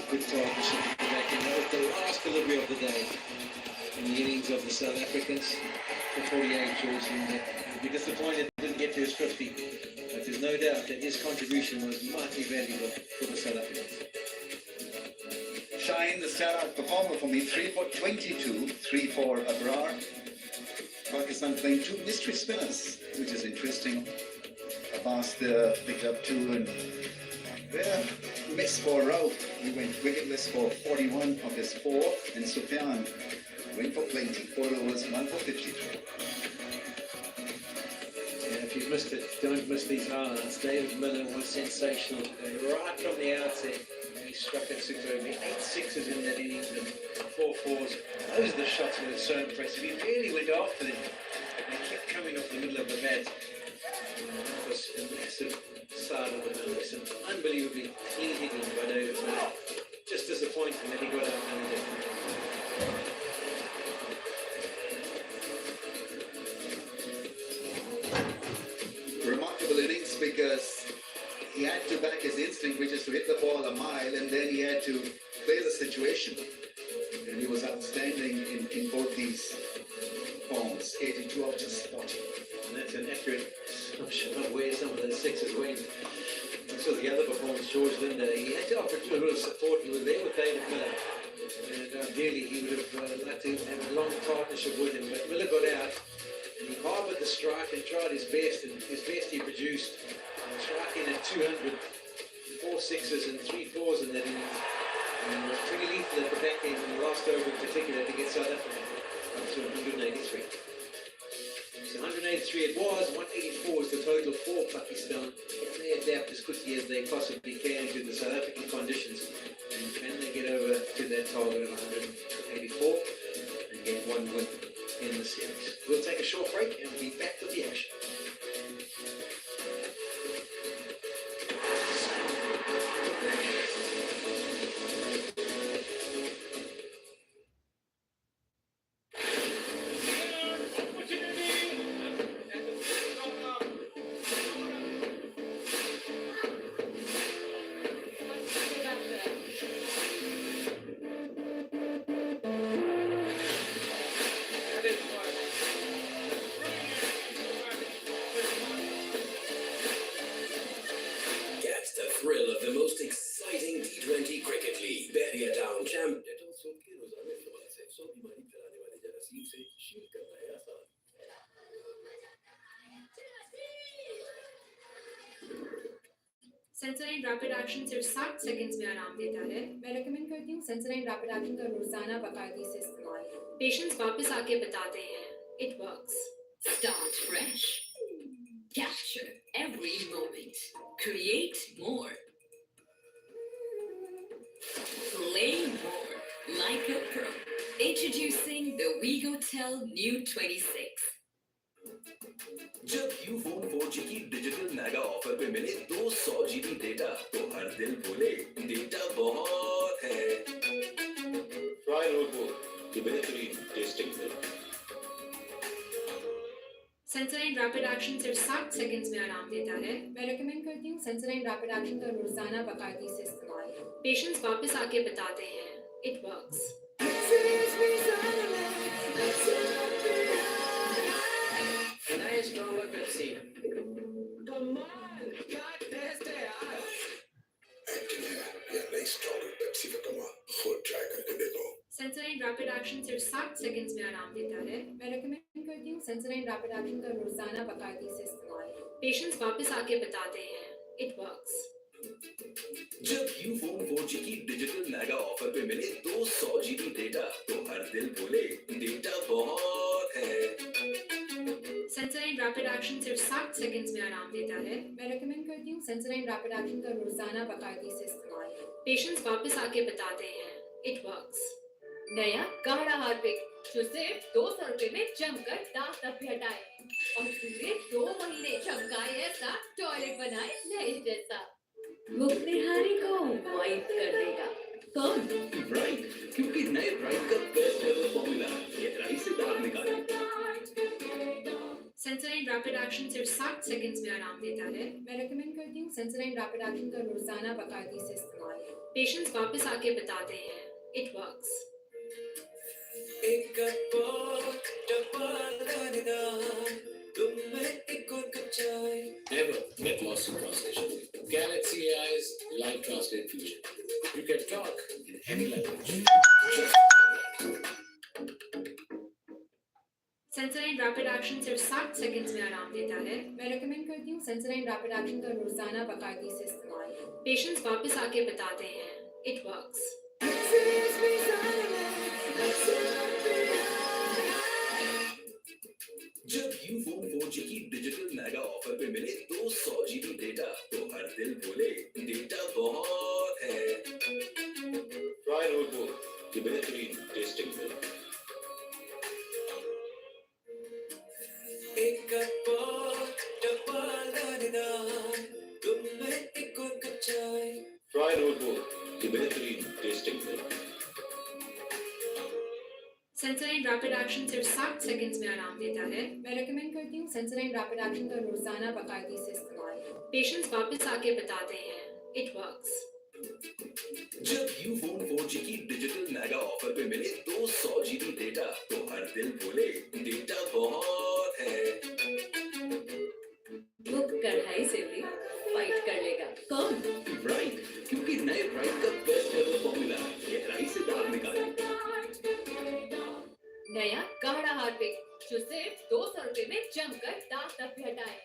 good partnership at the back end. That was the last delivery of the day in the innings of the South Africans. For 48, George, and he'll be disappointed he didn't get to his 50. But there's no doubt that his contribution was mighty valuable for the South Africans. Shine, the star performer for me, 3 for 22, 3 for Abrar. Pakistan playing two mystery spinners, which is interesting. Abbas picked up 2 and missed for Rauf. He went wicketless for 41 of his 4, and Sufyan went for plenty, 4 overs, 1 for 53. Yeah, if you've missed it, don't miss these highlights. David Miller was sensational right from the outset. He struck it superbly. 8 sixes in that innings and 4 fours. Those are the shots that were so impressive. He really went after them. They kept coming off the middle of the bat. That was a massive start of the middle. Some unbelievably clean hitting by David Miller. Just disappointing that he got out and did. Remarkable innings because he had to back his instinct, which is to hit the ball a mile, and then he had to play the situation. And he was outstanding in both these forms, 82 out of 40. And that's an accurate snapshot of where some of those sixes went. This was the other performance, George Linder. He had to offer a little support. He was there with David Miller. And ideally, he would have liked to have a long partnership with him. But Miller got out, and he harboured the strike and tried his best. And his best he produced. Striking at 200, 4 sixes and 3 fours in that inning. And was pretty lethal at the back end in the last over in particular to get South Africa up to 183. So 183 it was, 184 is the total for Pakistan. Can they adapt as quickly as they possibly can to the South African conditions? And can they get over to that target of 184 and get 1 win in the series? We'll take a short break and we'll be back with the action. Sensorine rapid action सिर्फ 60 seconds में आराम देता है। मैं recommend करती हूँ सेंसराइन rapid action का रोजाना बाकायदगी से इस्तेमाल। पेशेंट्स वापस आके बताते हैं, it works. Start fresh. Capture every moment. Create more. Play more. Like a pro. Introducing the WeGoTel New 26. जब यूफोन 4G की डिजिटल मेगा ऑफर पे मिले 200 GB डेटा तो हर दिल बोले डेटा बहुत है। ट्राई नोटबुक की बेहतरीन टेस्टिंग है। सेंसराइन रैपिड एक्शन सिर्फ 60 सेकंड्स में आराम देता है। मैं रेकमेंड करती हूँ सेंसराइन रैपिड एक्शन का रोजाना बाकायदगी से इस्तेमाल। पेशेंट्स वापस आके बताते हैं, it works. Nice stronger Pepsi. Come on, God, that's the या नई स्ट्रॉन्गर पेप्सी का कमाल खुद ट्राई करके देखो। सेंसराइन रैपिड एक्शन सिर्फ 60 सेकंड्स में आराम देता है। मैं रेकमेंड करती हूँ सेंसराइन रैपिड एक्शन का रोजाना बाकायदगी से इस्तेमाल। पेशेंट्स वापस आके बताते हैं, it works. जब यूफोन 4G की डिजिटल मेगा ऑफर पे मिले 200 GB डेटा तो हर दिल बोले डेटा बहुत है। सेंसराइन रैपिड एक्शन सिर्फ 60 सेकंड्स में आराम देता है। मैं रेकमेंड करती हूँ सेंसराइन रैपिड एक्शन का रोजाना बाकायदगी से इस्तेमाल। पेशेंट्स वापस आके बताते हैं, it works. नया गाढ़ा हार्पिक जो सिर्फ 200 रुपए में जमकर दाग तक भी हटाए और पूरे 2 महीने चमकाए ऐसा टॉयलेट बनाए नए जैसा। वो बिहारी को वाइट कर देगा। कौन? ब्राइट, क्योंकि नए ब्राइट का बेस्ट एवर फॉर्मूला ये राई से दाग निकाले। सेंसराइन रैपिड एक्शन सिर्फ 60 सेकंड्स में आराम देता है। मैं रेकमेंड करती हूँ सेंसोडाइन रैपिड एक्शन का रोजाना बाकायदगी से इस्तेमाल। पेशेंट्स वापस आके बताते हैं, it works. Never get lost in translation. Galaxy AI's live translate feature. You can talk in any language. Sensodyne rapid action सिर्फ 60 सेकंड्स में आराम देता है। मैं रेकमेंड करती हूँ सेंसोडाइन रैपिड एक्शन का रोजाना बाकायदगी से इस्तेमाल। पेशेंट्स वापस आके बताते हैं, इट वर्क्स। जब यूफोन 4G की डिजिटल मेगा ऑफर पे मिले 200 GB डेटा तो हर दिल बोले डेटा बहुत है। Try Notebook, the बेहतरीन testing milk. Try Notebook, the बेहतरीन testing milk. Sensodyne rapid action सिर्फ 60 सेकंड्स में आराम देता है। मैं रेकमेंड करती हूँ सेंसोडाइन रैपिड एक्शन का रोजाना बाकायदगी से इस्तेमाल। पेशेंट्स वापस आके बताते हैं, इट वर्क्स। जब यूफोन 4G की डिजिटल मेगा ऑफर पे मिले 200 GB डेटा तो हर दिल बोले डेटा बहुत है। वो कढ़ाई से भी फाइट कर लेगा। कौन? ब्राइट, क्योंकि नए ब्राइट का बेस्ट एवर फॉर्मूला गहराई से दाग निकाले। नया गाढ़ा हार्पिक जो सिर्फ 200 रुपए में जमकर दाग तक भी हटाए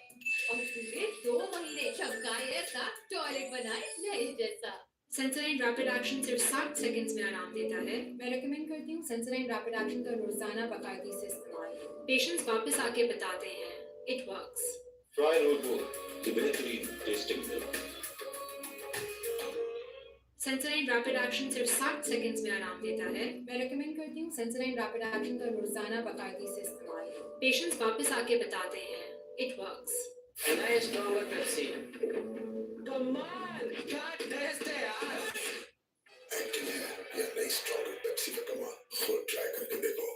और पूरे 2 महीने चमकाए ऐसा, टॉयलेट बनाए नए जैसा। सेंसोडाइन रैपिड एक्शन सिर्फ 60 सेकंड्स में आराम देता है। मैं रेकमेंड करती हूँ सेंसोडाइन रैपिड एक्शन का रोजाना बाकायदगी से इस्तेमाल। पेशेंट्स वापस आके बताते हैं, it works. Try Notebook, the बेहतरीन testing milk. Sensodyne rapid action सिर्फ 60 सेकंड्स में आराम देता है। मैं रेकमेंड करती हूँ सेंसोडाइन रैपिड एक्शन का रोजाना बाकायदगी से इस्तेमाल। पेशेंट्स वापस आके बताते हैं, इट वर्क्स। नए स्ट्रॉन्गर पेप्सी। कमाल, क्या टेस्ट है यार। एक्टिंग है या नई स्ट्रॉन्गर पेप्सी का कमाल, खुद ट्राई करके देखो।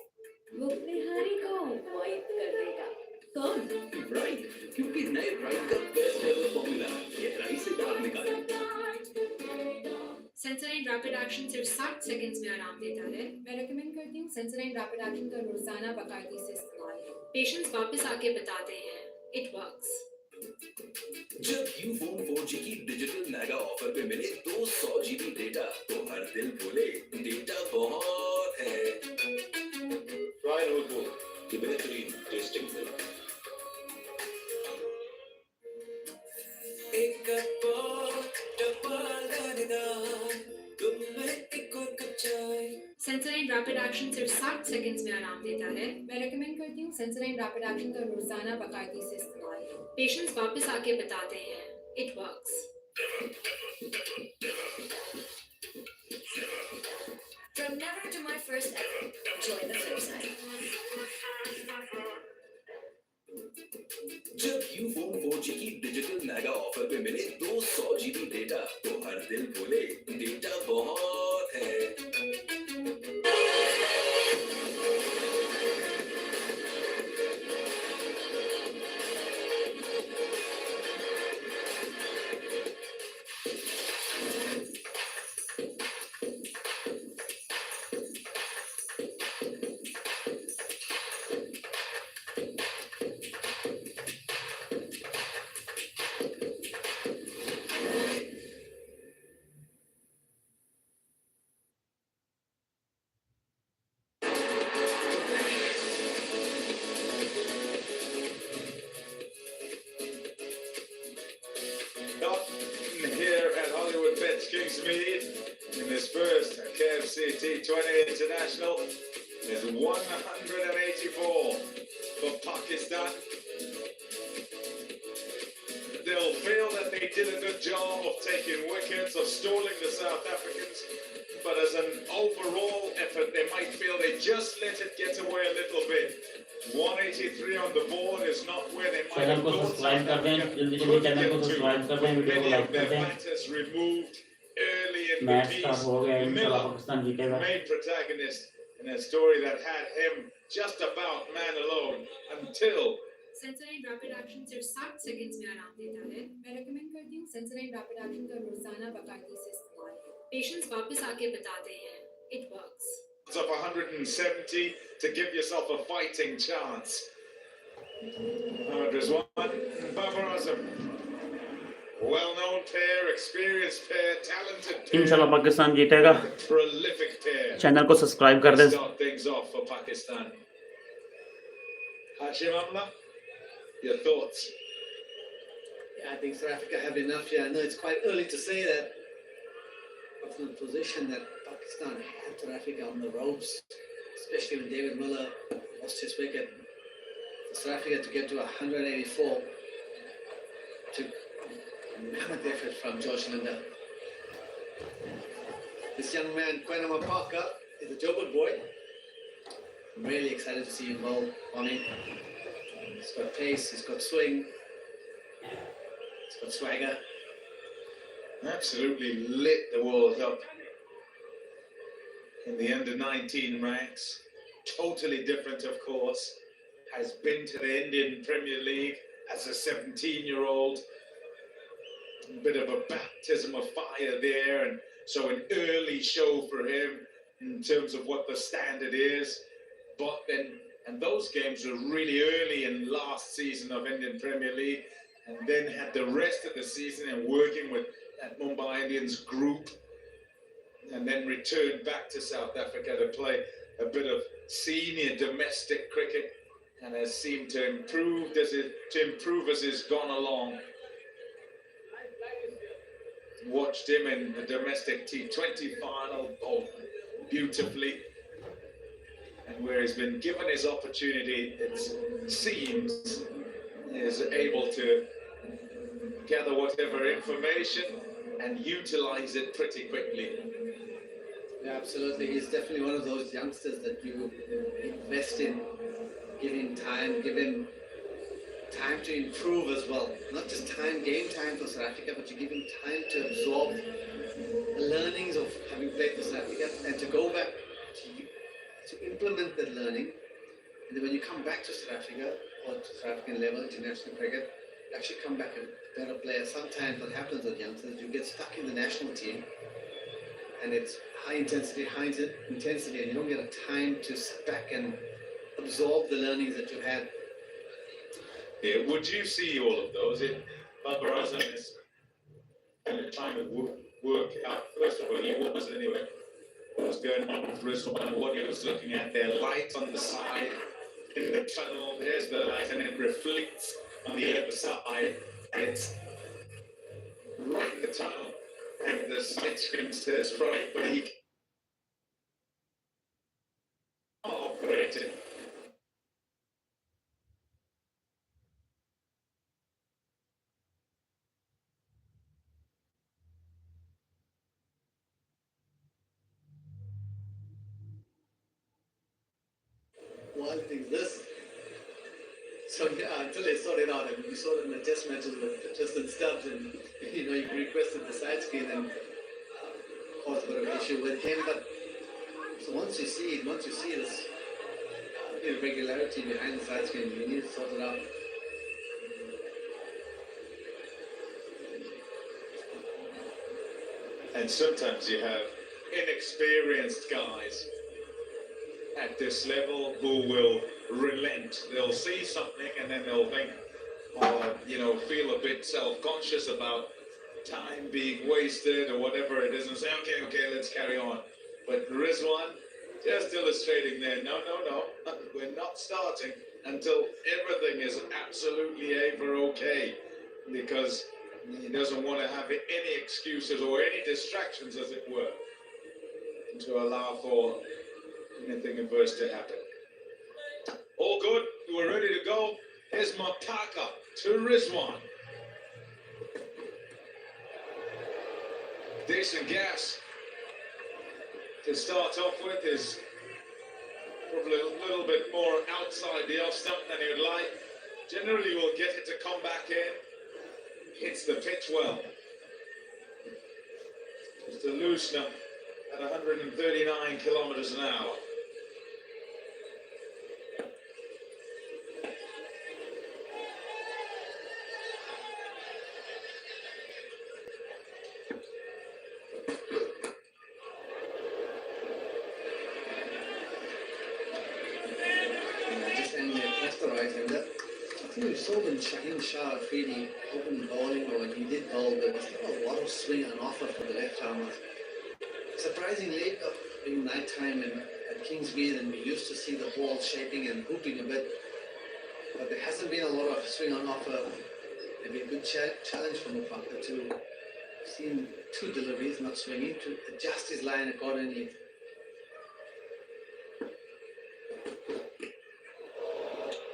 वो बिहारी को वाइट कर देगा। कौन? ब्राइट, क्योंकि नए ब्राइट का बेस्ट एवर फॉर्मूला गहराई से दाग निकाले। सेंसोडाइन रैपिड एक्शन सिर्फ 60 सेकंड्स में आराम देता है। मैं रेकमेंड करती हूँ सेंसोडाइन रैपिड एक्शन का रोजाना बाकायदगी से इस्तेमाल। पेशेंट्स वापस आके बताते हैं, इट वर्क्स। जब यूफोन 4G की डिजिटल मेगा ऑफर पे मिले 200 GB डेटा तो हर दिल बोले डेटा बहुत है। Try Notebook, the बेहतरीन testing milk. Sensodyne rapid action सिर्फ 60 सेकंड्स में आराम देता है। मैं रेकमेंड करती हूँ सेंसोडाइन रैपिड एक्शन का रोजाना बाकायदगी से इस्तेमाल। पेशेंट्स वापस आके बताते हैं, it works. From never to my first ever, enjoy the flip side. जब यूफोन 4G की डिजिटल मेगा ऑफर पे मिले 200 GB डेटा तो हर दिल बोले डेटा बहुत है। Up here at Hollywood Bets Kingsmead in this first KFC T20 International is 184 for Pakistan. They'll feel that they did a good job of taking wickets, of stalling the South Africans, but as an overall effort, they might feel they just let it get away a little bit. 183 on the board is not where they might have thought South Africa could get to, with many of their batters removed early in the match piece. Start हो गया इंशाल्लाह Miller, Pakistan जीतेगा main protagonist in a story that had him just about man alone until Sensodyne rapid action सिर्फ 60 seconds में आराम देता है। मैं रेकमेंड करती हूँ सेंसोडाइन रैपिड एक्शन का रोजाना बाकायदगी से इस्तेमाल। पेशेंट्स वापस आके बताते हैं, it works. Of 170 to give yourself a fighting chance. Rizwan, Babar Azam. Well-known pair, experienced pair, talented pair. इंशाल्लाह पाकिस्तान जीतेगा। Prolific pair. चैनल को सब्सक्राइब कर दें। Start things off for Pakistan. Hashim Amla, your thoughts? Yeah, I think South Africa have enough here. I know it's quite early to say that. But from the position that Pakistan had South Africa on the ropes, especially when David Miller lost his wicket, for South Africa to get to 184 took a mammoth effort from George Linder. This young man, Kwenama Parker, is a Joburg boy. I'm really excited to see him bowl on it. He's got pace, he's got swing, he's got swagger. Absolutely lit the world up in the under-19 ranks. Totally different, of course. Has been to the Indian Premier League as a 17-year-old. A bit of a baptism of fire there, and so an early show for him in terms of what the standard is. But then, and those games were really early in last season of Indian Premier League, and then had the rest of the season and working with that Mumbai Indians group, and then returned back to South Africa to play a bit of senior domestic cricket, and has seemed to improve as he's gone along. Watched him in the domestic T20 final beautifully, and where he's been given his opportunity, it seems he is able to gather whatever information and utilize it pretty quickly. Yeah, absolutely. He's definitely one of those youngsters that you invest in, give him time to improve as well. Not just time, game time for South Africa, but you give him time to absorb the learnings of having played for South Africa and to go back to implement that learning. And then when you come back to South Africa or to South African level, international cricket, you actually come back a better player. Sometimes what happens with youngsters, you get stuck in the national team and it's high intensity, and you don't get a time to sit back and absorb the learnings that you had. Yeah, would you see all of those? Babar Azam is trying to work out. First of all, he was anyway. What was going on with Rizwan, what he was looking at there, light on the side, in the tunnel, there's the light, and it reflects on the other side. It's right in the tunnel, and the split screen says right, but he operated. One thing is this. So yeah, until they sort it out, and we saw it in the test matches with Tristan Stubbs, and you requested the side screen and caused a bit of an issue with him. But so once you see this irregularity behind the side screen, you need to sort it out. And sometimes you have inexperienced guys at this level who will relent. They'll see something and then they'll think, feel a bit self-conscious about time being wasted or whatever it is, and say, okay, let's carry on. But Rizwan, just illustrating there, no, we're not starting until everything is absolutely okay, because he doesn't want to have any excuses or any distractions, as it were, to allow for anything adverse to happen. All good, we're ready to go. Here's Mapaka to Rizwan. Decent gas to start off with, is probably a little bit more outside the off stump than he would like. Generally, we'll get it to come back in. Hits the pitch well. Just a loosener at 139 kilometers an hour. saw him in Shah Afridi open bowling, or he did bowl, there was not a lot of swing on offer for the left armers. Surprisingly, in night time and at Kingsmead, and we used to see the ball shaping and hooping a bit, but there hasn't been a lot of swing on offer. Maybe a good challenge from Mufaka to seen 2 deliveries not swinging, to adjust his line accordingly.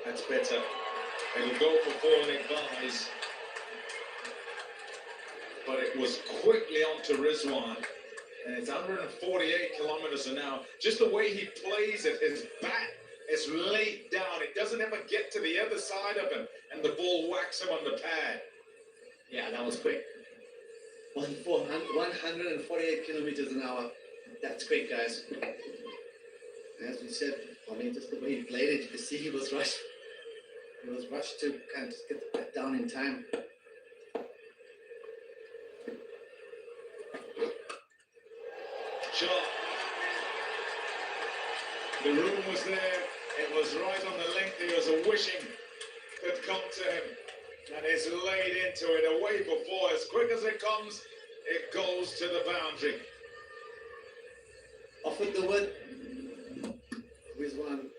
That's better. It'll go for 4 leg buys. But it was quickly onto Rizwan. And it's 148 kilometers an hour. Just the way he plays it, his bat is laid down. It doesn't ever get to the other side of him. And the ball whacks him on the pad. Yeah, that was quick. 148 kilometers an hour. That's quick, guys. As we said, I mean, just the way he played it, you could see he was rushed. He was rushed to kind of just get the bat down in time. Shot. The room was there. It was right on the length. He was wishing could come to him. And it's laid into it away before. As quick as it comes, it goes to the boundary. Offered the wood. Rizwan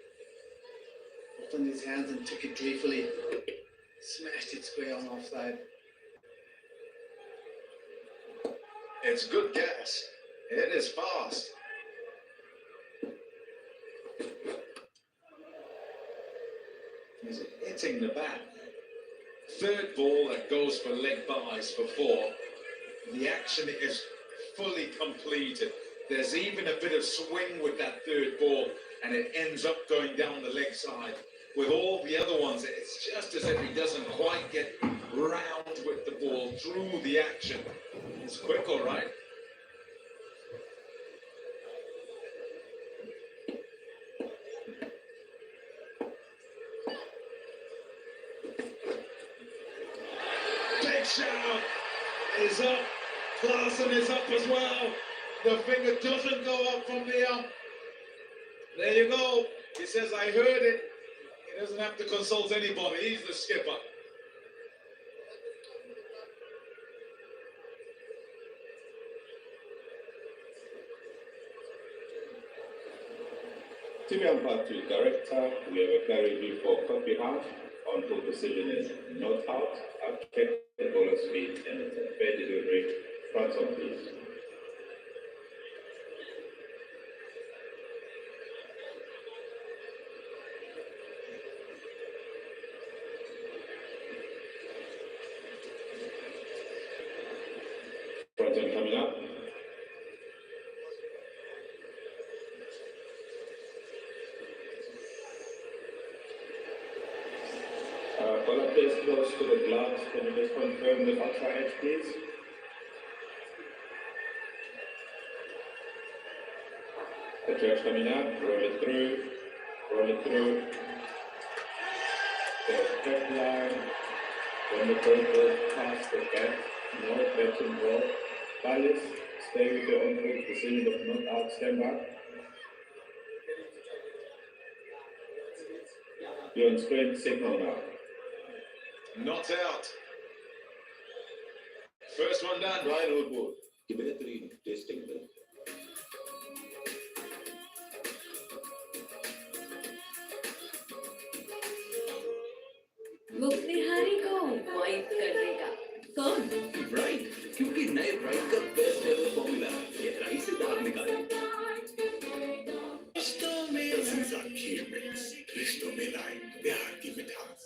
opened his hands and took it gleefully. Smashed it square on offside. It's good gas. It is fast. He's hitting the bat. 3rd ball that goes for leg buys for 4. The action is fully completed. There's even a bit of swing with that 3rd ball, and it ends up going down the leg side. With all the other ones, it's just as if he doesn't quite get round with the ball through the action. It's quick, all right. Big shout is up. Klaasen is up as well. The finger doesn't go up from the ump. There you go. He says, I heard it. He doesn't have to consult anybody. He's the skipper. TV umpire to director, we have a clear review for Coffee House. On full decision is not out. I've checked the bowler's speed and it's a fair delivery. Front on please. Front on coming up. Bowler plays close to the gloves. Can you just confirm the outside edge, please? The church coming up, roll it through, roll it through. The step line, when the ball goes past the bat, no betting ball. Palace, stay with your own good decision of not out, stand back. You're on screen, signal now. Not out. First one done. Ryan Woodward. की बेहतरीन testing में मुख्तिहारी को wipe कर देगा कौन? Bright, क्योंकि नए bright का बेस्ट एवर फॉर्मूला गहराई से दाग निकाले। रिश्तों में लाए प्यार की मिठास।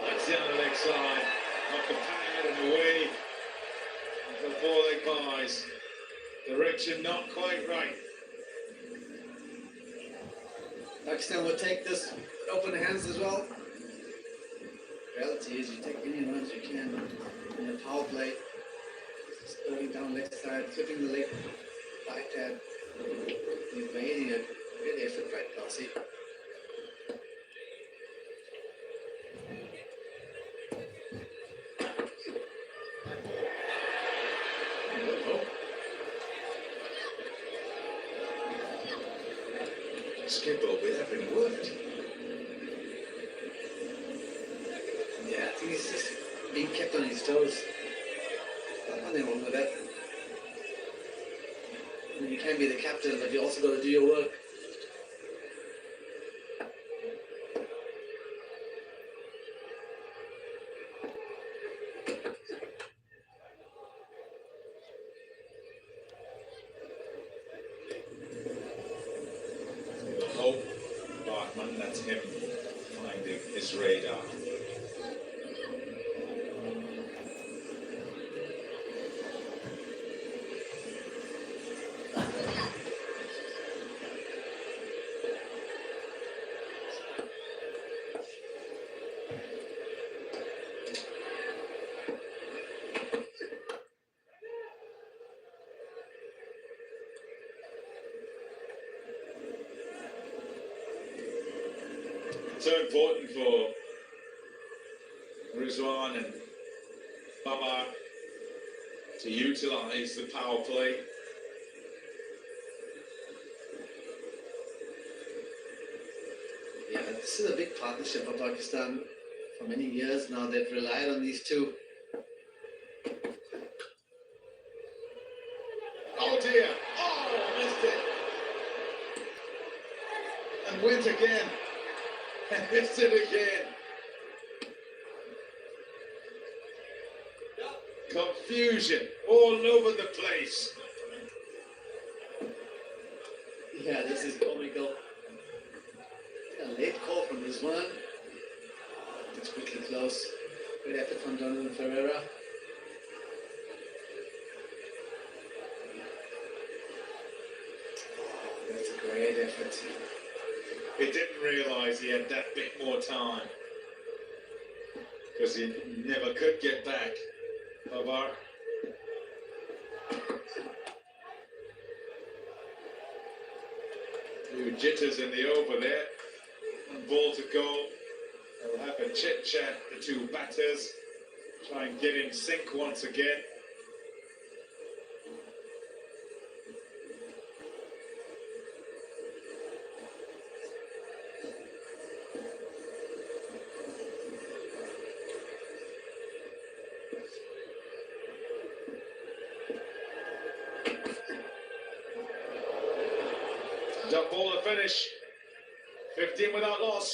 That's down the leg side. Off the pad and away. The 4 leg buys. Direction not quite right. Pakistan will take this with open hands as well. Reality is you take any runs you can in the power play. Just going down leg side, flipping the leg, right hand. He's making a great effort, right, Kelsey? Skip over every word. Yeah, I think he's just being kept on his toes. Nothing wrong with that. I mean, you can be the captain, but you also got to do your work. The hope Bartman lets him finding his radar. So important for Rizwan and Baba to utilise the power play. Yeah, this is a big partnership for Pakistan. For many years now, they've relied on these two. Oh dear! Oh, missed it! And went again. And missed it again. Confusion all over the place. Yeah, this is comical. A late call from Rizwan. It's quickly close. Good effort from Donovan Ferreira. That's a great effort. He didn't realise he had that bit more time. Because he never could get back. Babar. Few jitters in the over there. One ball to go. They'll have a chit chat, the two batters. Try and get in sync once again. Done ball to finish. 15 without loss.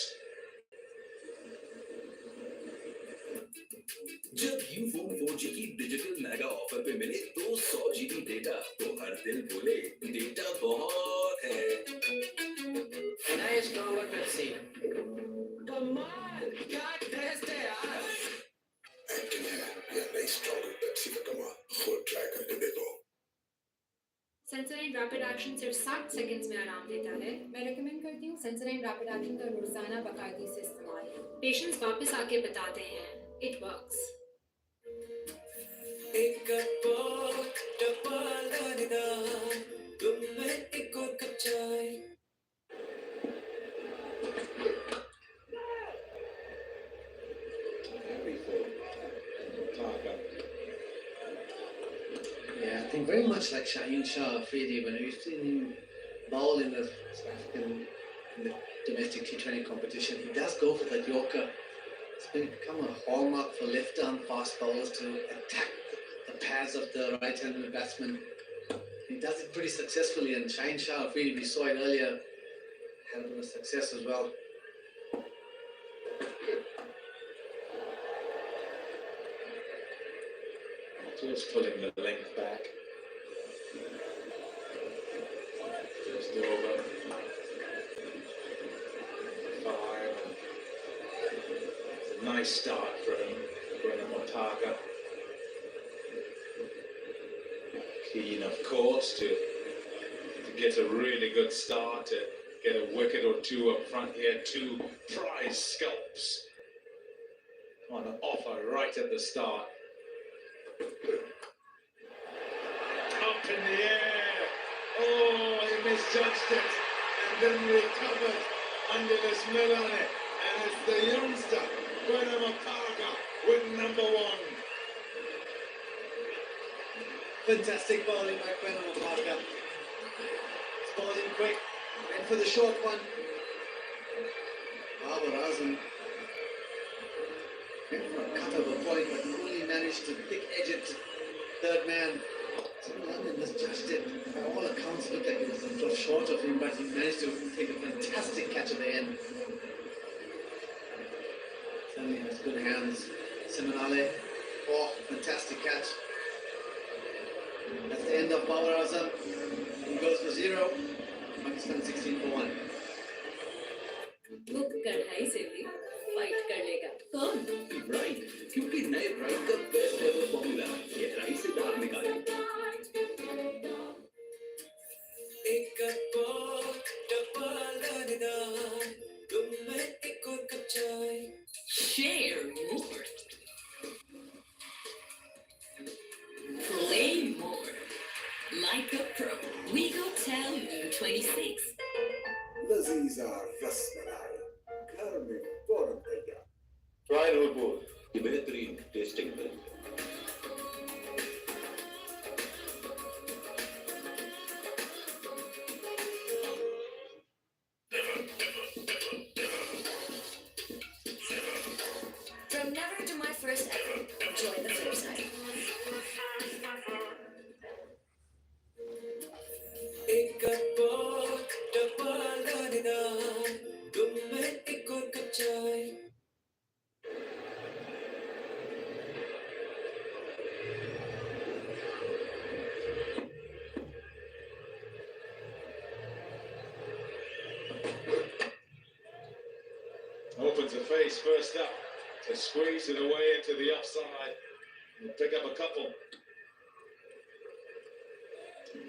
जब Ufone 4G की digital mega offer पे मिले 200 GB data तो हर दिल बोले data बहुत है। Nice stronger Pepsi. Come on, got this there. Acting है या नई स्ट्रॉन्गर पेप्सी का कमाल खुद ट्राई करके देखो। सेंसोडाइन रैपिड एक्शन सिर्फ 60 सेकंड्स में आराम देता है। मैं रेकमेंड करती हूँ सेंसोडाइन रैपिड एक्शन का रोजाना बाकायदगी से इस्तेमाल। पेशेंट्स वापस आके बताते हैं, इट वर्क्स। एक तुम में एक और कप चाय। Yeah, I think very much like Shaheen Shah Afridi, when we've seen him bowl in the South African in the domestic T20 competition, he does go for that Yorker. It's become a hallmark for left-arm fast bowlers to attack the pads of the right-handed batsman. He does it pretty successfully, and Shaheen Shah Afridi, we saw it earlier, had a bit of success as well. Just pulling the length back. Just over. 5. It's a nice start from Brennan Montaka. Keen, of course, to get a really good start, to get a wicket or two up front here. 2 prize scalps on offer right at the start. Up in the air. Oh, he misjudged it and then recovered under this Milane. And it's the youngster, Gwenama Parker, with number one. Fantastic bowling by Gwenama Parker. Bowling quick, went for the short one. Babar Azam went for a cut of a point, but only managed to thick edge it. Third man, London misjudged it. By all accounts, looked like it was a little short of him, but he managed to take a fantastic catch at the end. Certainly has good hands. Simanale, oh, fantastic catch. That's the end of Babar Azam. He goes for 0. Pakistan 16 for 1. Book कढ़ाई से भी fight कर लेगा कौन? Bright, क्योंकि नए bright का best ever formula गहराई से दाग निकाले। एक कप डब्बा लानेदा तुम में एक और कप चाय Share more. Play more. Like a pro. We go tell you 26. Lazeeza rasmalai घर में फौरन तैयार। Ryan Woodward. ये बेहतरीन टेस्टिंग है। From never to my first ever, enjoy the flip side. एक कप डब्बा लानेदा तुम में एक और कप चाय Opens the face first up to squeeze it away into the offside and pick up a couple.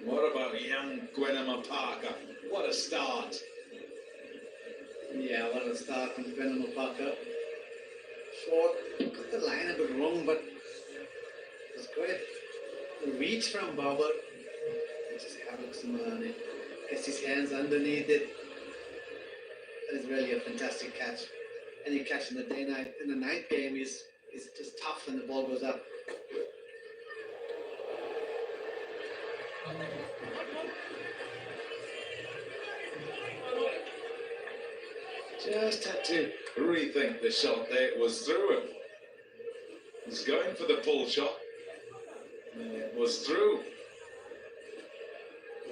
What about young Gwenama Parker? What a start. Yeah, what a start from Gwenama Parker. Short, got the line a bit wrong, but it was quite a reach from Babar. Just havoc Simanale. Gets his hands underneath it. That is really a fantastic catch. Any catch in the ninth game is just tough when the ball goes up. Just had to rethink the shot there. It was through him. He's going for the pull shot. And it was through.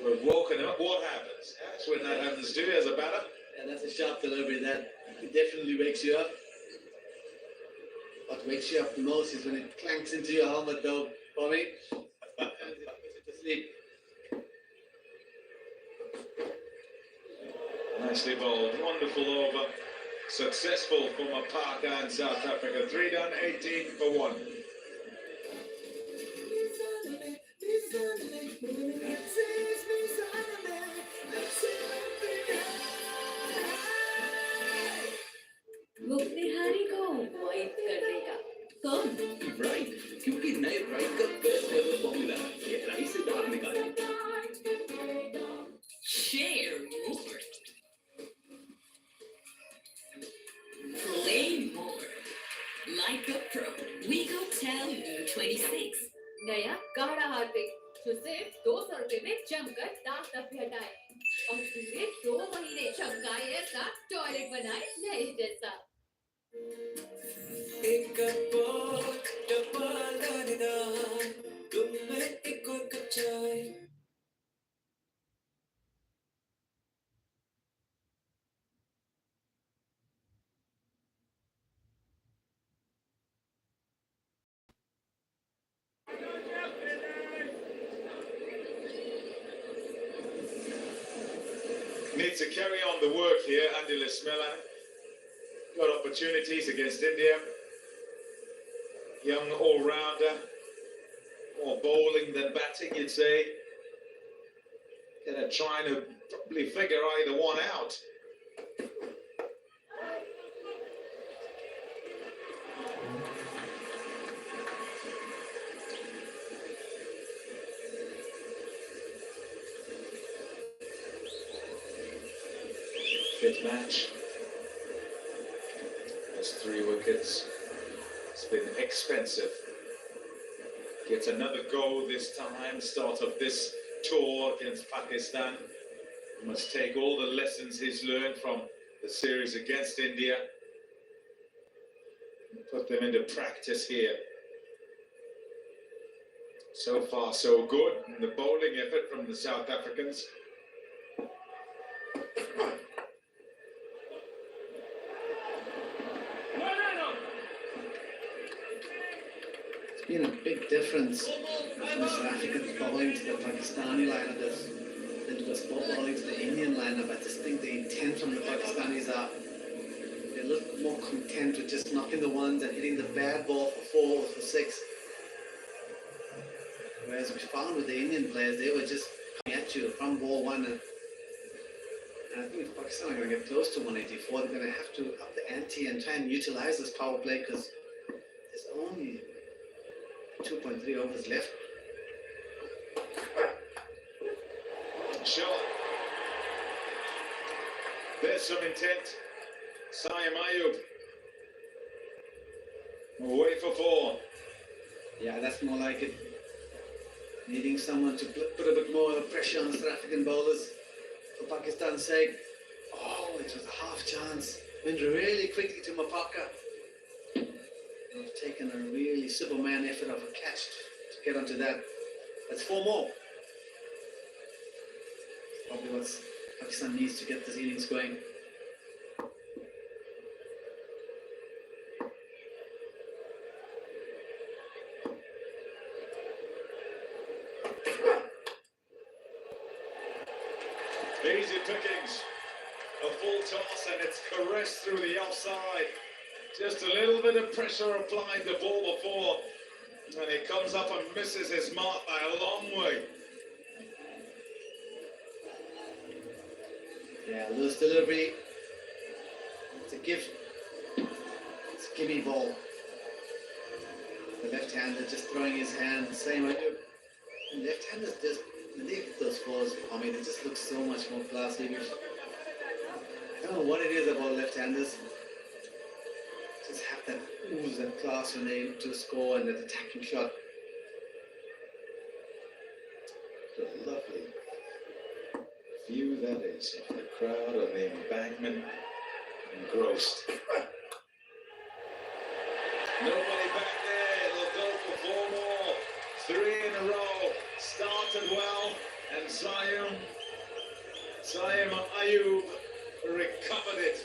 We've woken him up. What happens? That's when that happens to you as a batter. And that's a sharp delivery that definitely wakes you up. What wakes you up the most is when it clanks into your helmet though, Bobby. And it puts you to sleep. Nicely bowled. Wonderful over. Successful for Parker and South Africa. 3 done, 18 for 1. वो बिहारी को white कर देगा कौन? Bright, क्योंकि नए bright का best ever formula गहराई से दाग निकाले। Share more. Play more. Like a pro. We go tell you 26. नया गाढ़ा हार्पिक जो सिर्फ 200 रुपए में जमकर दाग तक हटाए और पूरे 2 महीने चमकाए ऐसा टॉयलेट बनाए नए जैसा एक कप डब्बा लानेदा तुम में एक और कप चाय Needs to carry on the work here, Andy Lismela. Got opportunities against India. Young all-rounder. More bowling than batting, you'd say. Gonna try to probably figure either one out. fifth match. Those 3 wickets. It's been expensive. Gets another go this time, start of this tour against Pakistan. He must take all the lessons he's learned from the series against India and put them into practice here. So far, so good in the bowling effort from the South Africans. It's been a big difference from the South Africans bowling to the Pakistani lineup than was bowling to the Indian lineup. I just think the intent from the Pakistanis are they're a little more content with just knocking the ones and hitting the bad ball for 4 or for 6. Whereas we found with the Indian players, they were just coming at you from ball 1. And I think if Pakistan are going to get close to 184, they're going to have to up the ante and try and utilize this power play because there's only 2.3 overs left. Shot. There's some intent. Saim Ayub. Away for 4. Yeah, that's more like it. Needing someone to put a bit more pressure on the South African bowlers for Pakistan's sake. Oh, it was a half chance. Went really quickly to Mapaka. They've taken a really Superman effort of a catch to get onto that. That's 4 more. Probably what Pakistan needs to get this innings going. Easy pickings. A full toss and it's caressed through the offside. Just a little bit of pressure applied the ball before. And it comes up and misses his mark by a long way. Yeah, loose delivery. It's a gift. It's a gimme ball. The left-hander just throwing his hand, same way. And left-handers just, when they hit those balls, I mean, they just look so much more classy. I don't know what it is about left-handers. Just have that ooze, that class when they do score and that attacking shot. A lovely view that is of the crowd on the embankment. Engrossed. Nobody back there. They'll go for 4 more. 3 in a row. Started well. And Saim Ayub recovered it.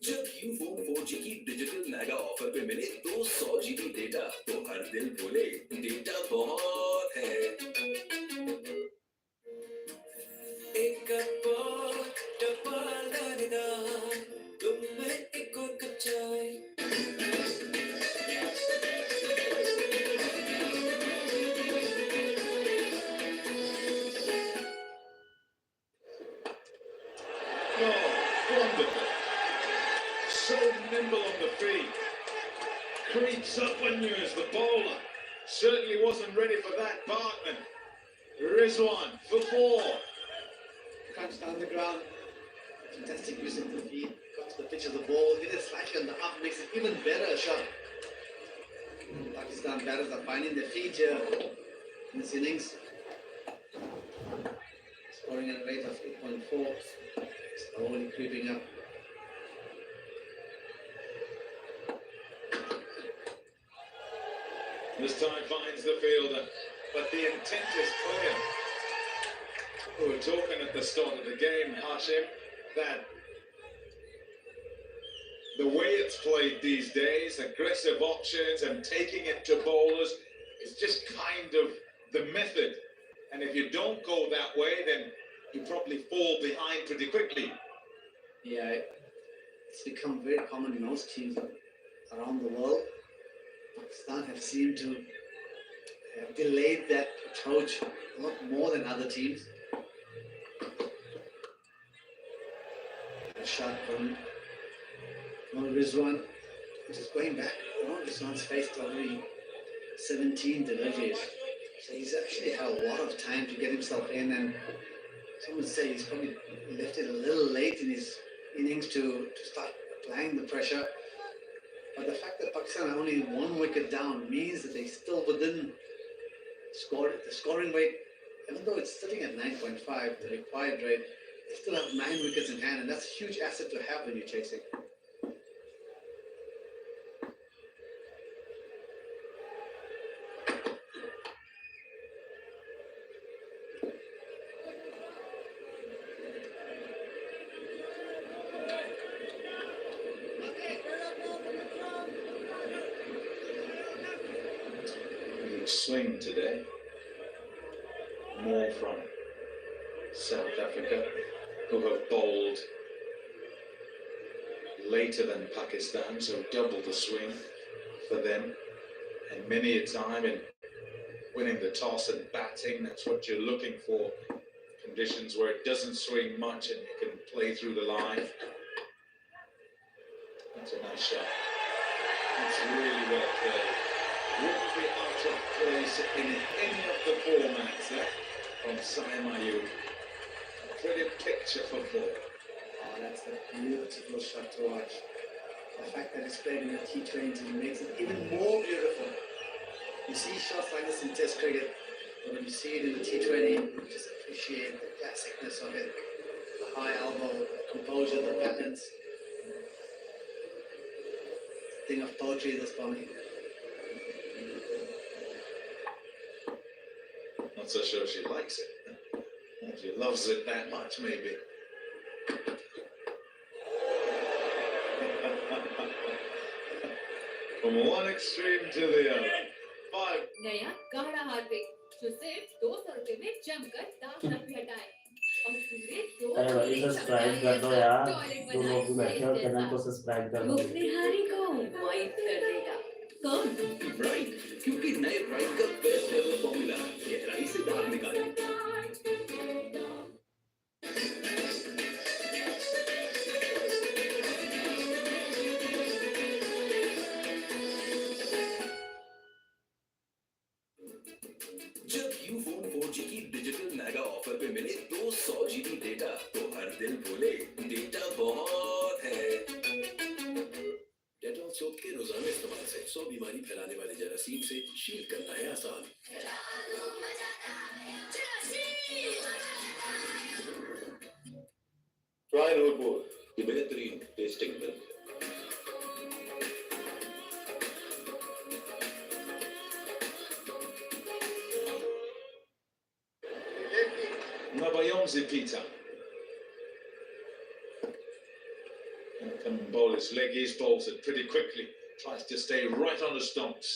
जब Ufone 4G की digital mega offer पे मिले 200 GB data तो हर दिल बोले data बहुत है एक कप डबल दानिदा तुम में एक और कच्चाई Oh, wonderful. So nimble on the feet. Creeps up on you as the bowler. Certainly wasn't ready for that, Bartman. Rizwan for 4. Crouched down the ground. Fantastic use of the feet. Got to the pitch of the ball. Hit it slightly on the up. Makes it even better shot. Pakistan batters are finding their feet here in this innings. Scoring at a rate of 8.4. Slowly creeping up. This time finds the fielder, but the intent is clear. We were talking at the start of the game, Hashim, that the way it's played these days, aggressive options and taking it to bowlers, is just kind of the method. And if you don't go that way, then you probably fall behind pretty quickly. Yeah, it's become very common in most teams around the world. Pakistan have seemed to have delayed that approach a lot more than other teams. A shot from Rizwan which is going back. Rizwan's faced already 17 deliveries. So he's actually had a lot of time to get himself in, and some would say he's probably left it a little late in his innings to start applying the pressure. But the fact that Pakistan are only 1 wicket down means that they're still within the scoring rate. Even though it's sitting at 9.5, the required rate, they still have 9 wickets in hand, and that's a huge asset to have when you're chasing. Swing today. More from South Africa, who have bowled later than Pakistan, so double the swing for them. And many a time in winning the toss and batting, that's what you're looking for. Conditions where it doesn't swing much and you can play through the line. That's a nice shot. That's really well played. Wouldn't be out of place in any of the formats from Saim Ayub. A brilliant picture football. Oh, that's a beautiful shot to watch. The fact that it's played in a T20 makes it even more beautiful. You see shots like this in Test cricket, but when you see it in the T20, you just appreciate the classicness of it. The high elbow, the composure, the balance. Thing of poetry, this bombing. Not so sure she likes it. She loves it that much, maybe. From one extreme to the other. 5. नया गाढ़ा Harpic जो सिर्फ 200 रुपए में जमकर दाग तक भी हटाए और पूरे 2 अरे भाई महीने सब्सक्राइब कर दो यार, जो लोग भी बैठे हो चैनल को सब्सक्राइब कर दो। बिहारी को वाइट कर देगा कौन? ब्राइट, क्योंकि नए ब्राइट का बेस्ट एवर फॉर्मूला गहराई से दाग निकाले। जब यूफोन 4G की डिजिटल मेगा ऑफर पे मिले 200 GB डेटा, तो हर दिल बोले डेटा बहुत है। डेटॉल सोप के रोजाना इस्तेमाल से 100 बीमारी फैलाने वाले जरासीम से शील करना है आसान। Try Notebook. ये बेहतरीन testing milk. Nabayomzi Peter. Can bowl his leg, he's bowls it pretty quickly. Tries to stay right on the stumps.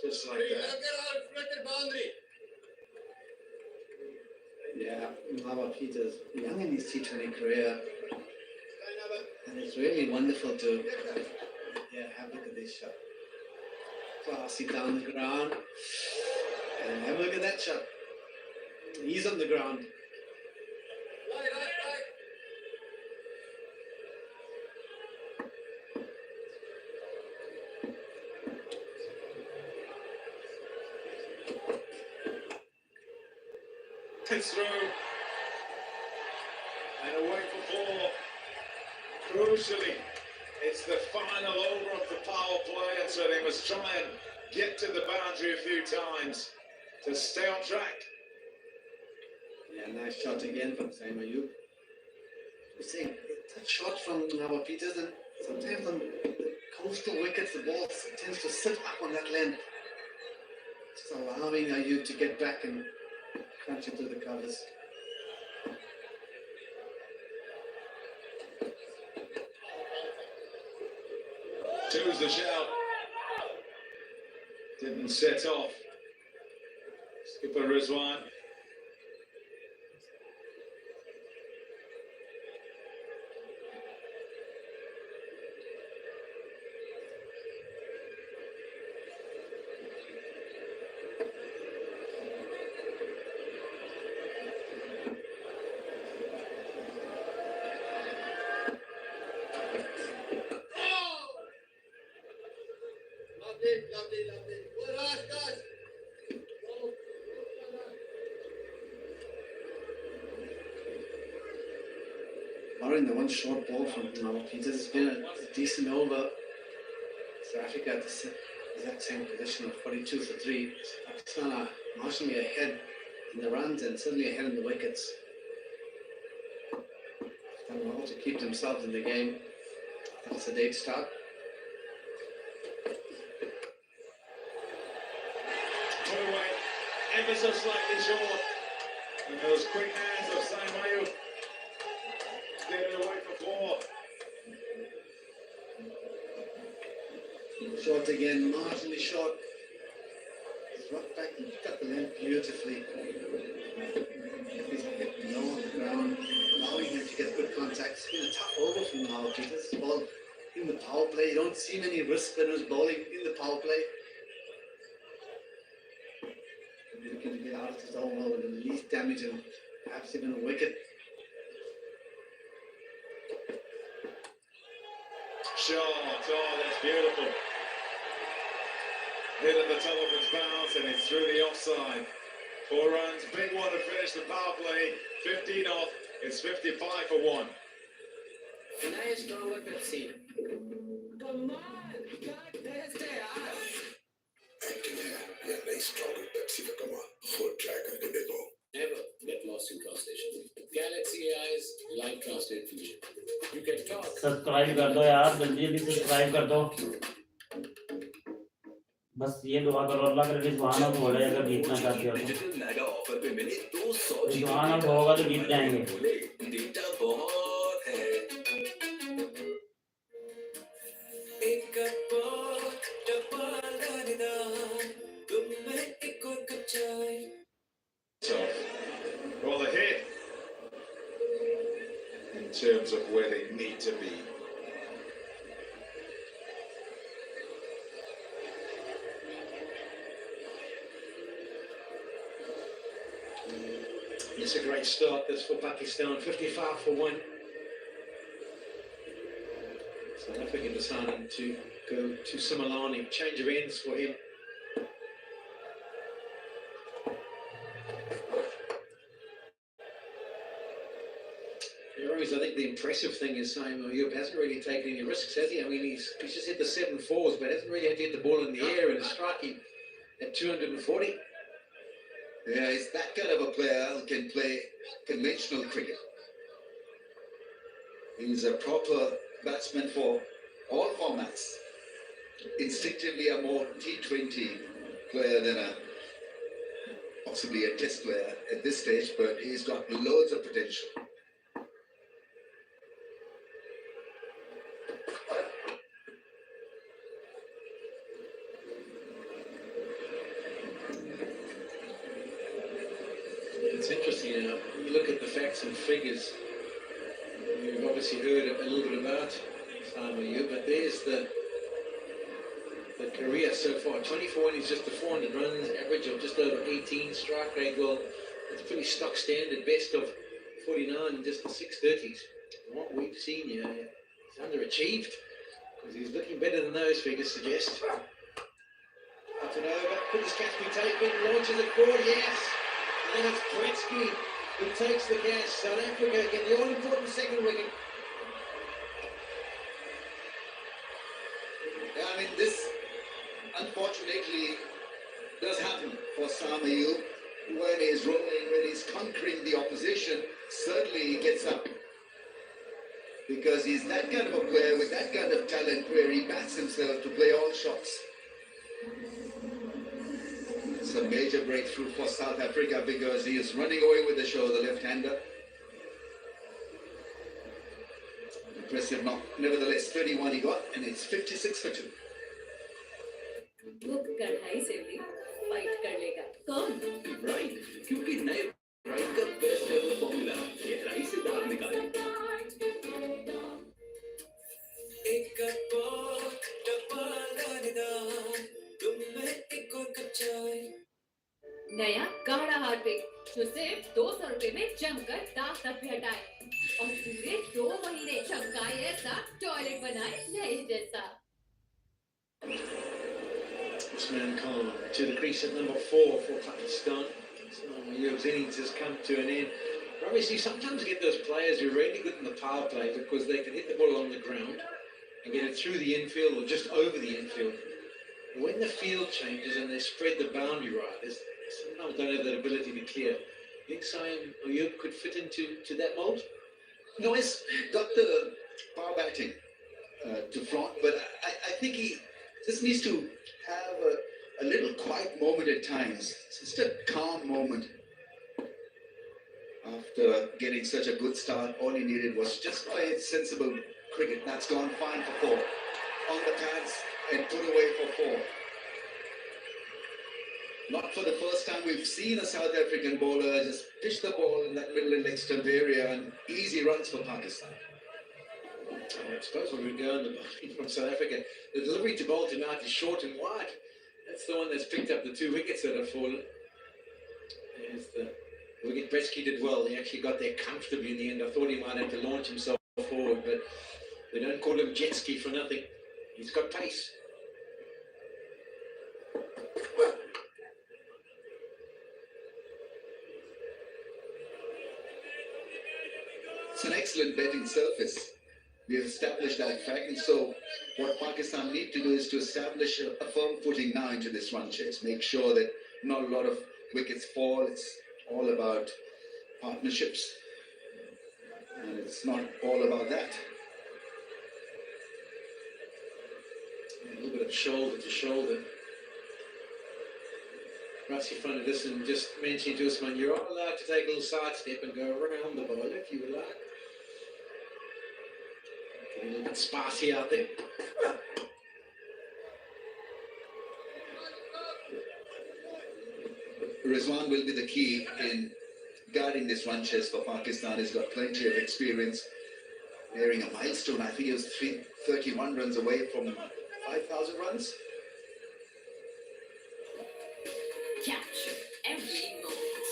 Just like that. Yeah, Lava Peter's young in his T20 career. And it's really wonderful to have a look at this shot. Classy down the ground. And have a look at that shot. He's on the ground. It's through. And away for 4. Crucially, it's the final over of the power play, and so they must try and get to the boundary a few times to stay on track. Yeah, nice shot again from Saim Ayub. You're saying that shot from Nava Peters, and sometimes on the coastal wickets, the ball tends to sit up on that length, just allowing Ayub to get back and crunch into the covers. Two's the shout. Didn't set off. Skipper Rizwan. ignoring the one short ball from Peter. It's been a decent over. South Africa at the exact same position of 42 for 3. Pakistan are marginally ahead in the runs and certainly ahead in the wickets. Done well to keep themselves in the game. I think it's a late start. Put away ever so slightly short. And those quick hands of Saim Ayub get it away for 4. Short again, marginally short. He's rocked back and picked up the length beautifully. He's hit low on the ground, allowing him to get good contact. It's been a tough over from now, Peters. Ball in the power play. You don't see many risk spinners bowling in the power play. He's looking to get out of his own over the least damage and perhaps even a wicket. Shot, oh, that's beautiful. Hit at the top of its bounce and it's through the offside. 4 runs, big one to finish the power play. 15 off, it's 55 for 1. Nice stronger Pepsi. Come on, acting है या नई stronger Pepsi का कमाल खुद try करके देखो. Never get lost in translation. Galaxy AI's live translate feature. You can talk. Subscribe कर दो यार, जल्दी जल्दी सब्सक्राइब कर दो. बस ये दुआ करो अल्लाह करे रिजवान आउट हो जाए अगर जीतना चाहते हो. डिजिटल मेगा ऑफर पे मिले 200 रिजवान आउट होगा तो जीत जाएंगे. डेटा बहुत है. एक कप डबल दानेदार तुम में एक और कप चाय. So, well, the hit in terms of where they need to be. It's a great start this for Pakistan. 55 for 1. South Africa deciding to go to Simalani. Change of ends for him. I think the impressive thing is Saim Ayub hasn't really taken any risks, has he? I mean, he's just hit the 7 fours, but hasn't really had to hit the ball in the air and striking at 240. Yeah, he's that kind of a player who can play conventional cricket. He's a proper batsman for all formats. Instinctively a more T20 player than possibly a test player at this stage, but he's got loads of potential. It's interesting, you look at the facts and figures. You've obviously heard a little bit about Saim Ayub, but there's the career so far. 24 innings, just the 400 runs, average of just over 18, strike rate, well, it's pretty stock standard, best of 49 in just the 630s. And what we've seen here, he's underachieved, because he's looking better than those figures suggest. Up and over, could this catch be taken? Launches it forward, yes! And then it's Gretzky who takes the catch. South Africa get the all-important second wicket. Yeah, I mean, this unfortunately does happen for Saim Ayub. When he's rolling, when he's conquering the opposition, certainly he gets up. Because he's that kind of a player with that kind of talent where he backs himself to play all shots. It's a major breakthrough for South Africa because he is running away with the show, the left-hander. Impressive knock. Nevertheless, 31 he got, and it's 56 for 2. वो कढ़ाई से भी fight कर लेगा. कौन? Right, क्योंकि नए right का बेस्ट एवर फॉर्मूला गहराई से दाग निकाले. एक कप डबल दानेदार तुम में एक और कप चाय. नया गाढ़ा हार्पिक जो सिर्फ 200 रुपए में जमकर दाग तक भी हटाए और पूरे 2 महीने चमकाए ऐसा, टॉयलेट बनाए नए जैसा. Usman Khan to the crease at number 4 for Pakistan. Saim Ayub's innings has come to an end. Obviously, sometimes you get those players who are really good in the power play because they can hit the ball on the ground and get it through the infield or just over the infield. But when the field changes and they spread the boundary right, they sometimes don't have that ability to clear. Think Siam or you could fit into that mold? No, he's got the power batting to flaunt, but I think he just needs to have a little quiet moment at times, just a calm moment. After getting such a good start, all he needed was just play sensible cricket. That's gone fine for 4. On the pads and put away for 4. Not for the first time we've seen a South African bowler just pitch the ball in that middle and leg stump area and easy runs for Pakistan. I suppose when we go on the bowling from South Africa, the delivery to bowl tonight is short and wide. That's the one that's picked up the 2 wickets that have fallen. There's the wicket. Bretsky did well. He actually got there comfortably in the end. I thought he might have to launch himself forward, but they don't call him jet ski for nothing. He's got pace. It's an excellent betting surface. We have established that fact, and so what Pakistan need to do is to establish a firm footing now into this run chase. Make sure that not a lot of wickets fall. It's all about partnerships, and it's not all about that. A little bit of shoulder to shoulder. Rassi Fanadison just mentioned to Usman, you're all allowed to take a little sidestep and go around the bowler if you would like. Getting a little bit spicy out there. Rizwan will be the key in guarding this run chase for Pakistan. He's got plenty of experience, nearing a milestone. I think he was 31 runs away from 5,000 runs. Capture every moment.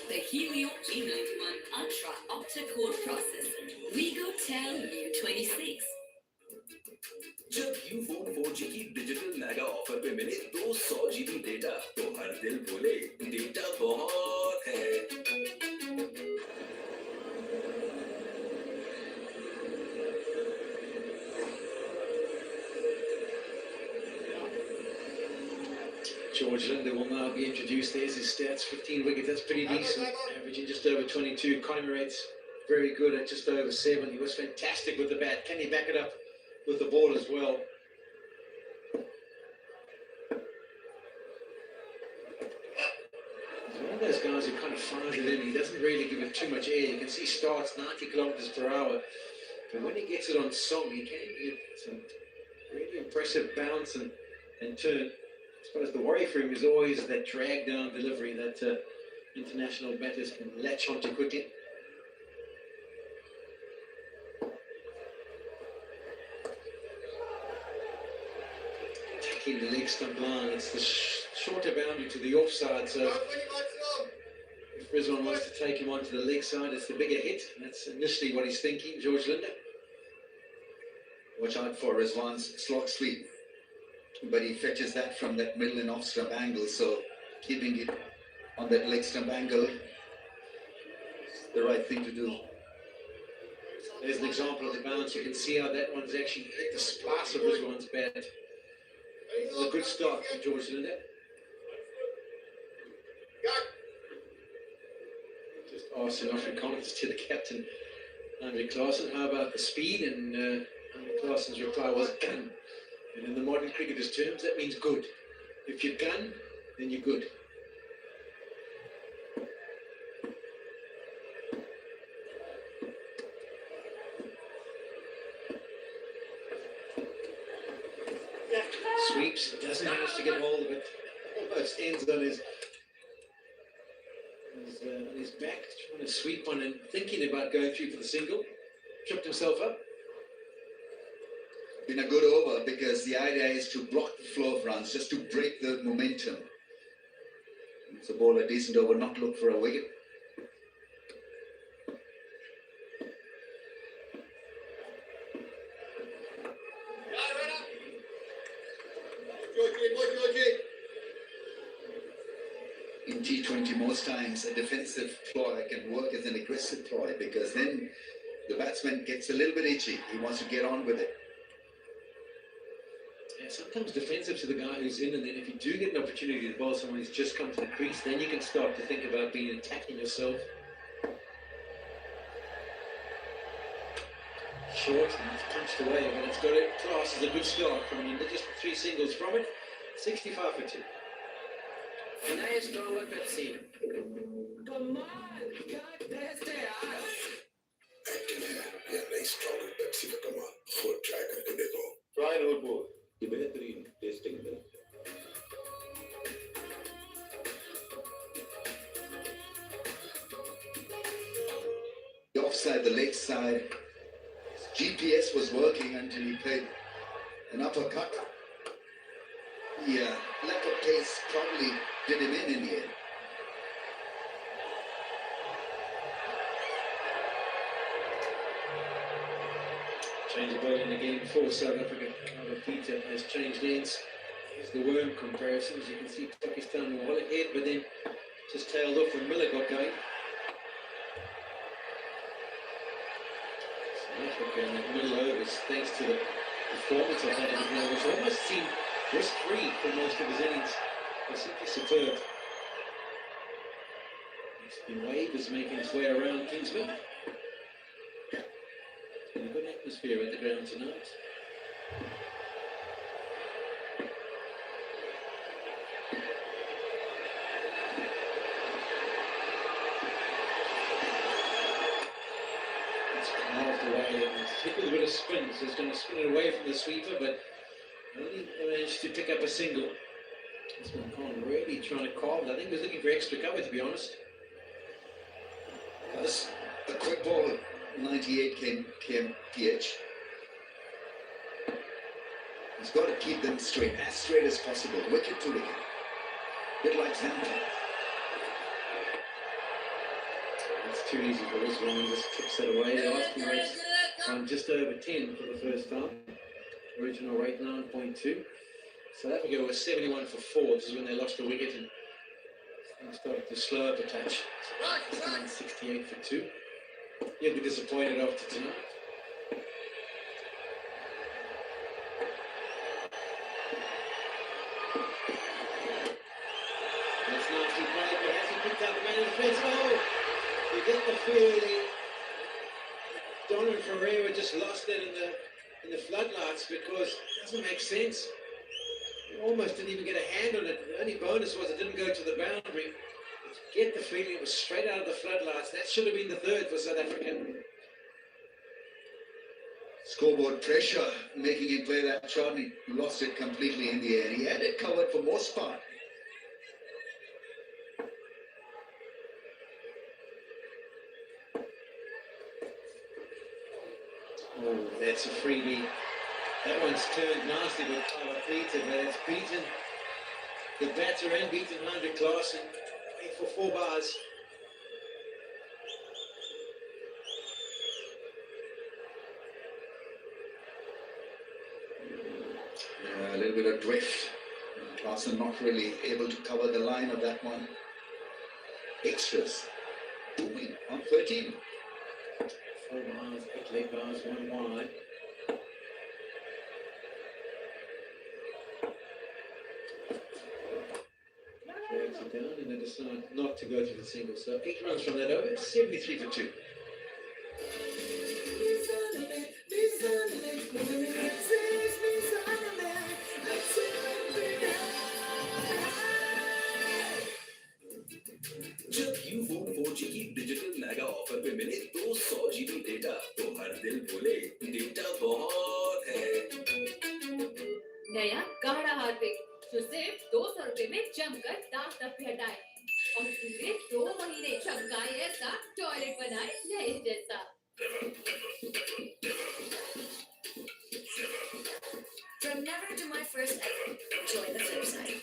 The Helio G91 Ultra Octa-core processor. WeGoTel U26. जब U-Phone 4G की digital mega offer पे मिले 200 GB data तो हर दिल बोले data बहुत है। George Linder will now be introduced. There's his stats, 15 wickets, that's pretty decent. Averaging just over 22. Connie Moretz, very good at just over 7. He was fantastic with the bat. Can he back it up with the ball as well? He's one of those guys who kind of fires it in. He doesn't really give it too much air. You can see starts 90 kilometers per hour. But when he gets it on song, he can give some really impressive bounce and turn. I suppose the worry for him is always that drag down delivery that international batters can latch onto quickly. Taking the leg stump line, it's the shorter boundary to the offside, so if Rizwan wants to take him onto the leg side, it's the bigger hit. That's initially what he's thinking, George Linder. Watch out for Rizwan's slot sweep. But he fetches that from that middle and off stump angle, so keeping it on that leg stump angle is the right thing to do. There's an example of the bounce. You can see how that one's actually hit the splice of Rizwan's bat. It was a good start for George Linder. Just asked in Afrikaans to the captain, Andre Klaasen, how about the speed? And Andre Klaasen's reply was gun. And in the modern cricketer's terms, that means good. If you're gun, then you're good. Sweeps, doesn't manage to get hold of it. Almost ends on his back, trying to sweep one and thinking about going through for the single. Tripped himself up. Been a good over because the idea is to block the flow of runs, just to break the momentum. So bowl a decent over, not look for a wicket. in T20 most times a defensive ploy can work as an aggressive ploy because then the batsman gets a little bit itchy. He wants to get on with it. Yeah, sometimes defensive to the guy who's in, and then if you do get an opportunity to bowl someone who's just come to the crease, then you can start to think about being attacking yourself. Short, and it's punched away, but it's got it. Class is a good start from India, just 3 singles from it, 65 for 2. Nice strong work, Pepsi. Active है या नई stronger Pepsi का कमाल खुद try करके देखो Try and hold both. ये बेहतरीन टेस्टिंग है. The offside, the leg side. GPS was working until he played an uppercut. Yeah, lack of pace probably did him in the end. Change of bowling again for South Africa. Peter has changed ends. Here's the worm comparison. As you can see, Pakistan were well ahead, but then just tailed off when Miller got going. South Africa in that middle overs, thanks to the performance of that individual, which almost seemed risk-free for most of his innings. They're simply superb. The wave is making its way around Kingsman. A good atmosphere at the ground tonight. It's carved away and it's hit with a bit of spin, so it's going to spin it away from the sweeper, but only managed to pick up a single. This one Khan really trying to carve it. I think he was looking for extra cover, to be honest. That's a quick ball, 98 kmph. He's got to keep them straight, as straight as possible, wicket to wicket. Bit like Zampa. It's too easy for this one, he just tips it away. The asking rate's just over 10 for the first time. Original rate 9.2. South Africa was 71 for 4. This is when they lost a wicket and things started to slow up a touch. So 68 for 2. He'll be disappointed after tonight. That's nicely played, but has he picked out the man in defence? Oh, you get the feeling Donovan Ferreira just lost it in the floodlights because it doesn't make sense. He almost didn't even get a hand on it. The only bonus was it didn't go to the boundary. Get the feeling it was straight out of the floodlights. That should have been the third for South Africa. Scoreboard pressure making him play that shot, and he lost it completely in the air. He had it covered for most part. Oh, that's a freebie. That one's turned nasty with Tyler Peter, but it's beaten the batter and beaten Hendrik Klaasen. 8 for 4 bars. A little bit of drift. Klaasen not really able to cover the line of that one. Extras. Booming on 13. 4 bars, 8 leg bars, 1 wide. Drags it down and they decide not to go to the single. So 8 runs from that over, 73 for 2. जब U-Phone 4G की digital mega offer पे मिले 200 GB data तो हर दिल बोले data बहुत है। नया गाढ़ा हार्पिक जो सिर्फ 200 रुपए में जमकर दाग तक हटाए और पूरे 2 महीने चमकाए ऐसा टॉयलेट बनाए नए जैसा। From never to my first ever, enjoy the flip side.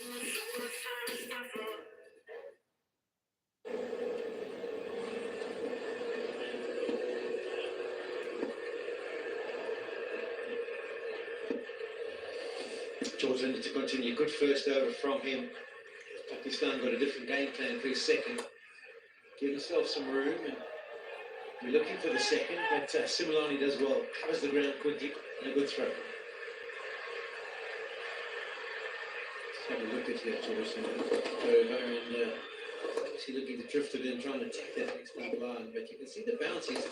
George Linder to continue. Good first over from him. Pakistan got a different game plan for his second. Give himself some room and we're looking for the second, but Similani does well. Covers the ground quickly and a good throw. Let's have a look at here, George. Over and see looking to drift it in, trying to attack that next big line. But you can see the bounce he's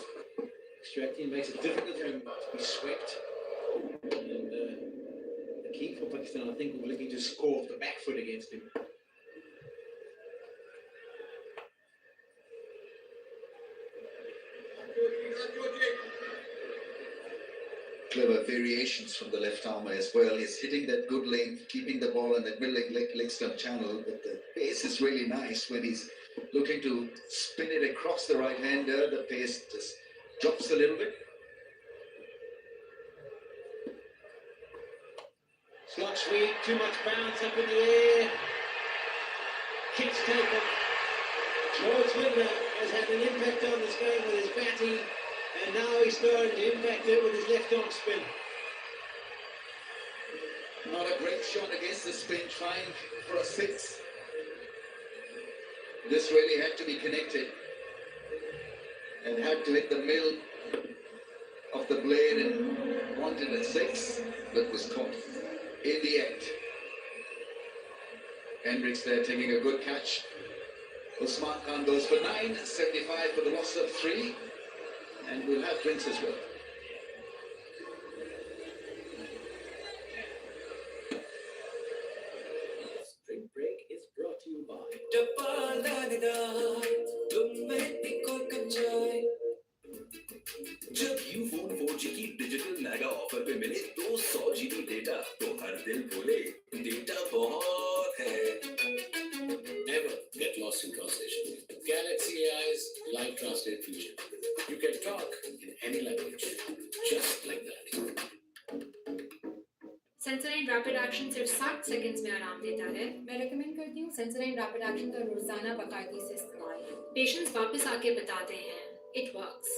extracting makes it difficult for him to be swept. And the key for Pakistan, I think, will be looking to score off the back foot against him. Clever variations from the left armer as well. He's hitting that good length, keeping the ball in that middle leg stump channel, but the pace is really nice when he's looking to spin it across the right hander. The pace just drops a little bit. Slot sweep, too much bounce up in the air. Kicks taken. George Lindner has had an impact on this game with his batting, and now he's starting to impact it with his left arm spin. Not a great shot against the spin, trying for a six. This really had to be connected and had to hit the middle of the blade and wanted a six, but was caught in the end. Hendricks there taking a good catch. Usman Khan goes for 9, 75 for the loss of 3, and we'll have drinks as well. Drink break is brought to you by जब Ufone 4G की digital mega offer पे मिले 200 GB data तो हर दिल बोले data बहुत है. Never get lost in translation. Galaxy AI's live translate fusion. You can talk in any language, just like that. Sensorine rapid action सिर्फ 60 सेकंड्स में आराम देता है। मैं रेकमेंड करती हूँ सेंसराइन रैपिड एक्शन का रोजाना बाकायदगी से इस्तेमाल। पेशेंट्स वापस आके बताते हैं, इट वर्क्स।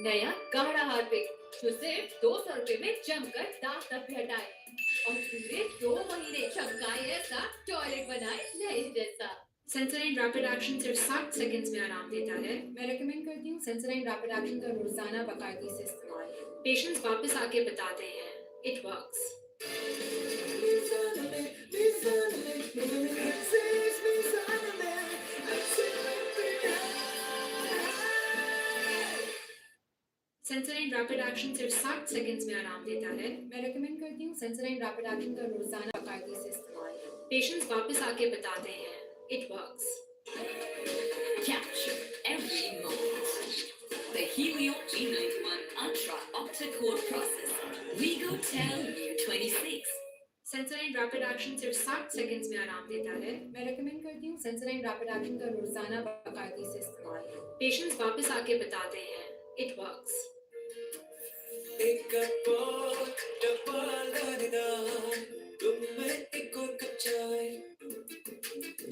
नया गाढ़ा हार्पिक जो सिर्फ 200 रुपए में जमकर दाग तक भी हटाए और पूरे 2 महीने चमकाए ऐसा, टॉयलेट बनाए नए जैसा। सेंसराइन रैपिड एक्शन सिर्फ 60 सेकंड्स में आराम देता है। मैं रेकमेंड करती हूँ सेंसराइन रैपिड एक्शन का रोजाना बाकायदगी से इस्तेमाल। पेशेंट्स वापस आके बताते हैं, इट वर्क्स। सेंसराइन रैपिड एक्शन सिर्फ 60 सेकंड्स में आराम देता है। मैं रेकमेंड करती हूँ सेंसराइन रैपिड एक्शन का रोजाना बाकायदगी से इस्तेमाल। पेशेंट्स वापस आके बताते हैं, it works. Capture every moment. The Helio G91 Ultra Octa-core processor. WeGoTel U26. Sensorine rapid action सिर्फ 60 सेकंड्स में आराम देता है। मैं रेकमेंड करती हूँ सेंसराइन रैपिड एक्शन का रोजाना बाकायदगी से इस्तेमाल। पेशेंट्स वापस आके बताते हैं, इट वर्क्स।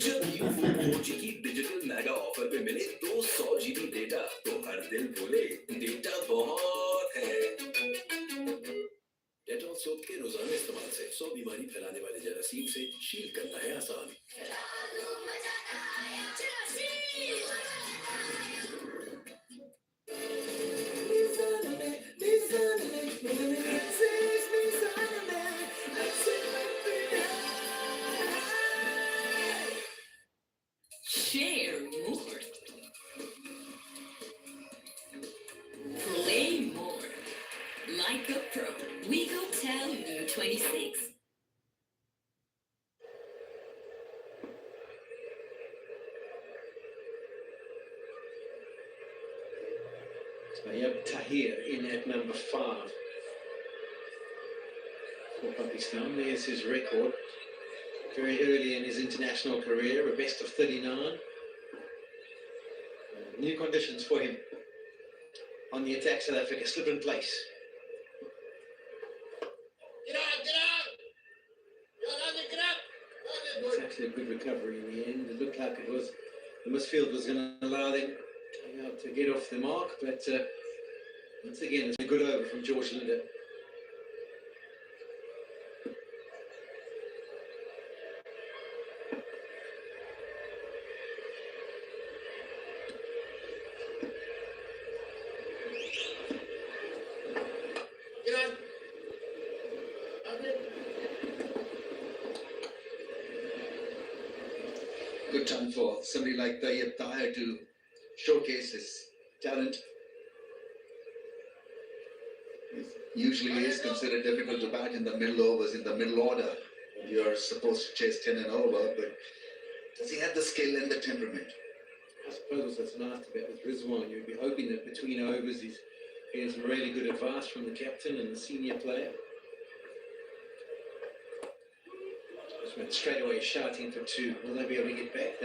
जब यूफोन 4G की डिजिटल मेगा ऑफर पे मिले 200 GB डेटा तो हर दिल बोले डेटा बहुत है. डेटॉल सोप के रोजाना इस्तेमाल से 100 बीमारी फैलाने वाले जरासीम से शील करना है आसान. Share more. Play more. Like a pro. WeGoTel U26. Ayub Tahir in at number 5 for Pakistan. There's his record. Very early in his international career, a best of 39. New conditions for him. On the attack, South Africa slip in place. It's actually a good recovery in the end. It looked like it was the midfield was going to allow them to get off the mark, but once again, it's a good over from George Linder. good time for somebody like Tayyip Tahir to showcase his talent. It usually is considered difficult to bat in the middle overs, in the middle order. You're supposed to chase 10 and over, but does he have the skill and the temperament? I suppose that's an asked about with Rizwan. You'd be hoping that between overs he's getting some really good advice from the captain and the senior player. Just went straight away shouting for two. Will they be able to get back?